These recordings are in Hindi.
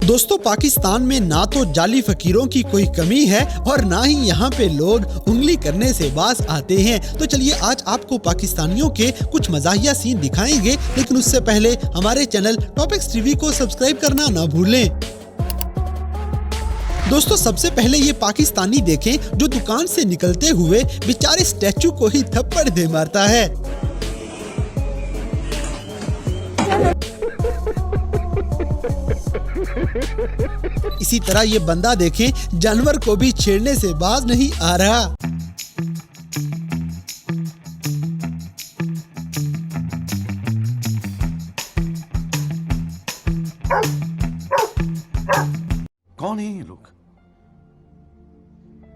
दोस्तों पाकिस्तान में ना तो जाली फकीरों की कोई कमी है और ना ही यहाँ पे लोग उंगली करने से बाज आते हैं। तो चलिए आज आपको पाकिस्तानियों के कुछ मज़ाहिया सीन दिखाएंगे, लेकिन उससे पहले हमारे चैनल टॉपिक्स टीवी को सब्सक्राइब करना ना भूलें। दोस्तों सबसे पहले ये पाकिस्तानी देखें जो दुकान से निकलते हुए बेचारे स्टैचू को ही थप्पड़ दे मारता है। इसी तरह ये बंदा देखें जानवर को भी छेड़ने से बाज नहीं आ रहा। कौन है ये लोग?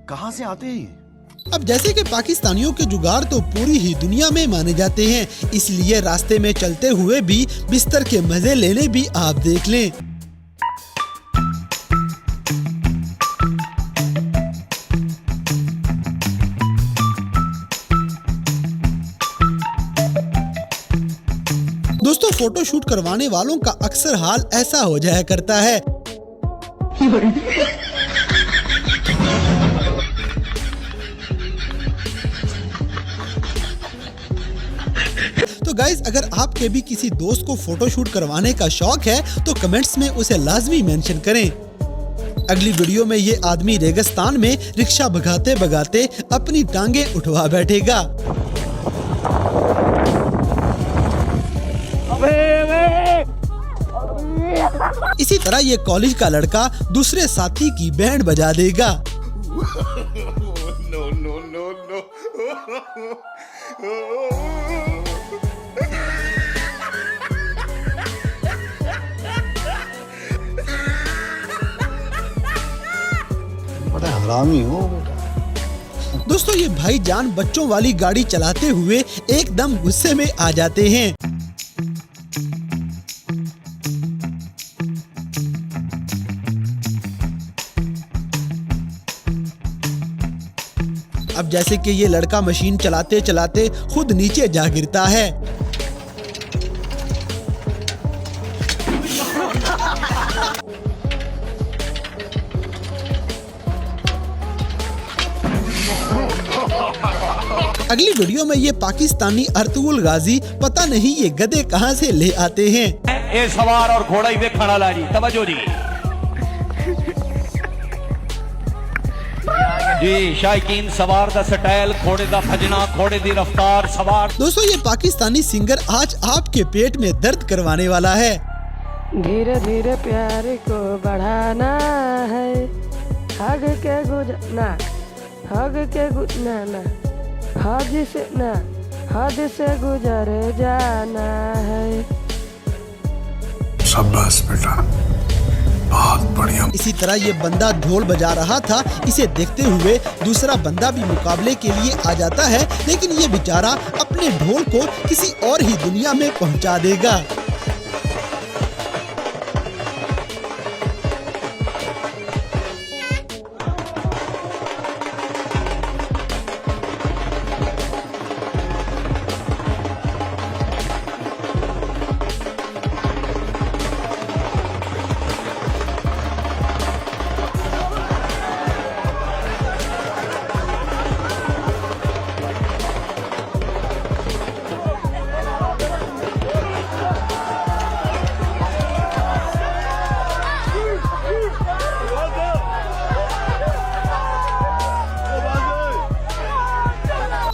कहां से आते हैं? अब जैसे कि पाकिस्तानियों के जुगाड़ तो पूरी ही दुनिया में माने जाते हैं, इसलिए रास्ते में चलते हुए भी बिस्तर के मजे लेने भी आप देख लें। दोस्तों फोटो शूट करवाने वालों का अक्सर हाल ऐसा हो जाया करता है। तो गाइस अगर आपके भी किसी दोस्त को फोटो शूट करवाने का शौक है तो कमेंट्स में उसे लाजमी मेंशन करें। अगली वीडियो में ये आदमी रेगिस्तान में रिक्शा भगाते भगाते अपनी टांगे उठवा बैठेगा। इसी तरह ये कॉलेज का लड़का दूसरे साथी की बैंड बजा देगा। No no no no. बड़ा हरामी हो बेटा। दोस्तों ये भाईजान बच्चों वाली गाड़ी चलाते हुए एकदम गुस्से में आ जाते हैं। अब जैसे कि ये लड़का मशीन चलाते चलाते खुद नीचे जा गिरता है। अगली वीडियो में ये पाकिस्तानी अर्तुगरुल गाजी पता नहीं ये गधे कहां से ले आते हैं। ए सवार और घोड़ा ही देखना ला जी, तवज्जो जी। जी शायकीन सवार दा स्टाइल, घोड़े दा भजना, घोड़े दी रफ्तार, सवार। दोस्तों ये पाकिस्तानी सिंगर आज आपके पेट में दर्द करवाने वाला है। धीरे धीरे प्यार को बढ़ाना है, हग के गुजरना, हग के गुजरना, हद से ना हद से गुजर जाना है। शाबाश बेटा, बहुत बढ़िया। इसी तरह ये बंदा ढोल बजा रहा था, इसे देखते हुए दूसरा बंदा भी मुकाबले के लिए आ जाता है, लेकिन ये बेचारा अपने ढोल को किसी और ही दुनिया में पहुंचा देगा।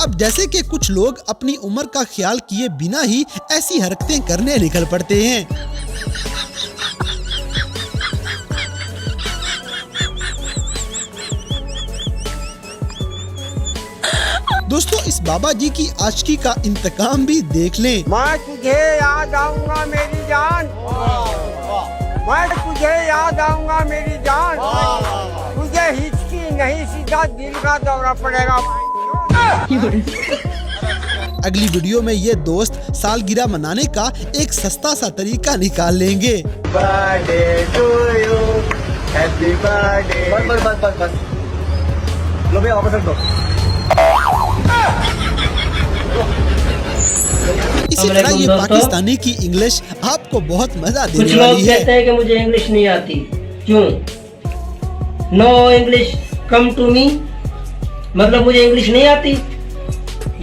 अब जैसे कि कुछ लोग अपनी उम्र का ख्याल किए बिना ही ऐसी हरकतें करने निकल पड़ते हैं। दोस्तों इस बाबा जी की आशिकी का इंतकाम भी देख लें। मैं तुझे याद आऊंगा मेरी जान, मैं तुझे याद आऊंगा मेरी जान, तुझे हिचकी नहीं सीधा दिल का दौरा पड़ेगा। अगली वीडियो में ये दोस्त सालगिरह मनाने का एक सस्ता सा तरीका निकाल लेंगे। Birthday to you, happy birthday. बस बस बस बस, लो भैया वापस रख दो। इसी तरह ये पाकिस्तानी की इंग्लिश आपको बहुत मजा देने कुछ वाली लोग है। कहते हैं कि मुझे इंग्लिश नहीं आती, क्यों? No English come to me, मतलब मुझे इंग्लिश नहीं आती?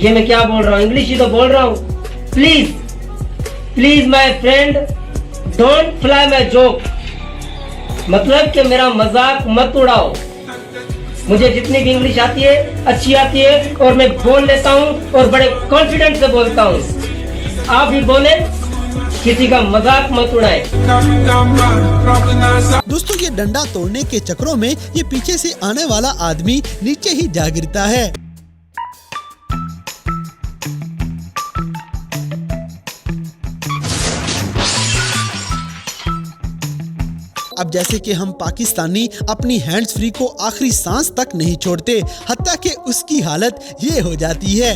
ये मैं क्या बोल रहा हूँ, इंग्लिश ही तो बोल रहा हूँ। Please please my friend, don't fly my joke, मतलब कि मेरा मजाक मत उड़ाओ। मुझे जितनी भी इंग्लिश आती है अच्छी आती है और मैं बोल लेता हूँ और बड़े कॉन्फिडेंस से बोलता हूँ। आप भी बोले, किसी का मजाक मत उड़ाए। दोस्तों ये डंडा तोड़ने के चक्रों में ये पीछे से आने वाला आदमी नीचे ही जा गिरता है। अब जैसे कि हम पाकिस्तानी अपनी हैंड्स फ्री को आखिरी सांस तक नहीं छोड़ते, हत्ता कि उसकी हालत ये हो जाती है।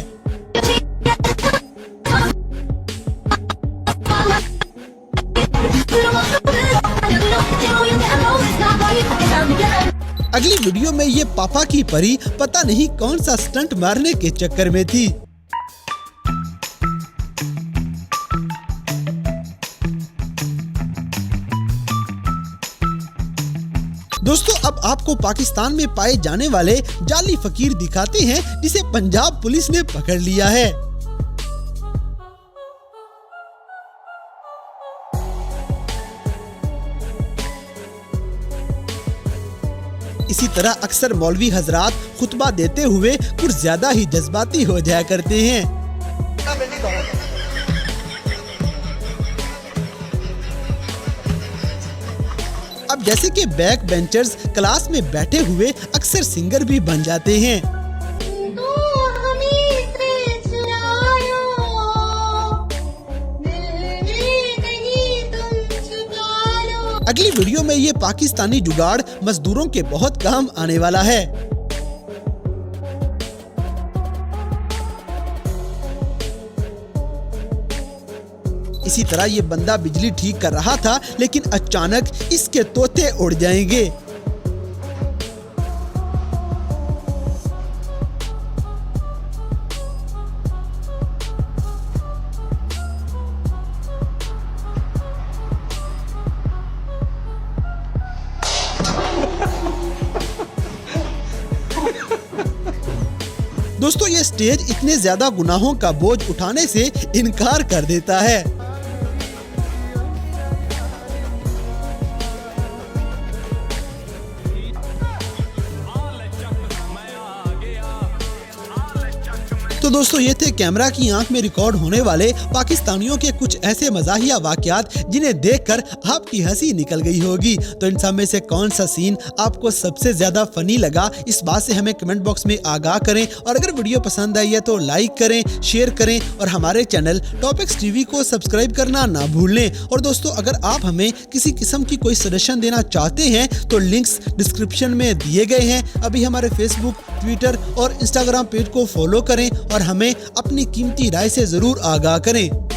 अगली वीडियो में ये पापा की परी पता नहीं कौन सा स्टंट मारने के चक्कर में थी। दोस्तों अब आपको पाकिस्तान में पाए जाने वाले जाली फकीर दिखाते हैं जिसे पंजाब पुलिस ने पकड़ लिया है। इसी तरह अक्सर मौलवी हजरात खुतबा देते हुए कुछ ज्यादा ही जज्बाती हो जाया करते हैं। अब जैसे कि बैक बेंचर्स क्लास में बैठे हुए अक्सर सिंगर भी बन जाते हैं। अगली वीडियो में ये पाकिस्तानी जुगाड़ मजदूरों के बहुत काम आने वाला है। इसी तरह ये बंदा बिजली ठीक कर रहा था लेकिन अचानक इसके तोते उड़ जाएंगे। दोस्तों ये स्टेज इतने ज्यादा गुनाहों का बोझ उठाने से इनकार कर देता है। तो दोस्तों ये थे कैमरा की आंख में रिकॉर्ड होने वाले पाकिस्तानियों के कुछ ऐसे मजाहिया वाकयात जिन्हें देखकर आपकी हंसी निकल गई होगी। तो इन सब में से कौन सा सीन आपको सबसे ज्यादा फनी लगा, इस बात से हमें कमेंट बॉक्स में आगाह करें। और अगर वीडियो पसंद आई है तो लाइक करें, शेयर करें और हमारे चैनल टॉपिक्स टीवी को सब्सक्राइब करना ना भूलें। और दोस्तों अगर आप हमें किसी किस्म की कोई सजेशन देना चाहते हैं तो लिंक्स डिस्क्रिप्शन में दिए गए हैं। अभी हमारे फेसबुक, ट्विटर और इंस्टाग्राम पेज को फॉलो करें और हमें अपनी कीमती राय से जरूर आगाह करें।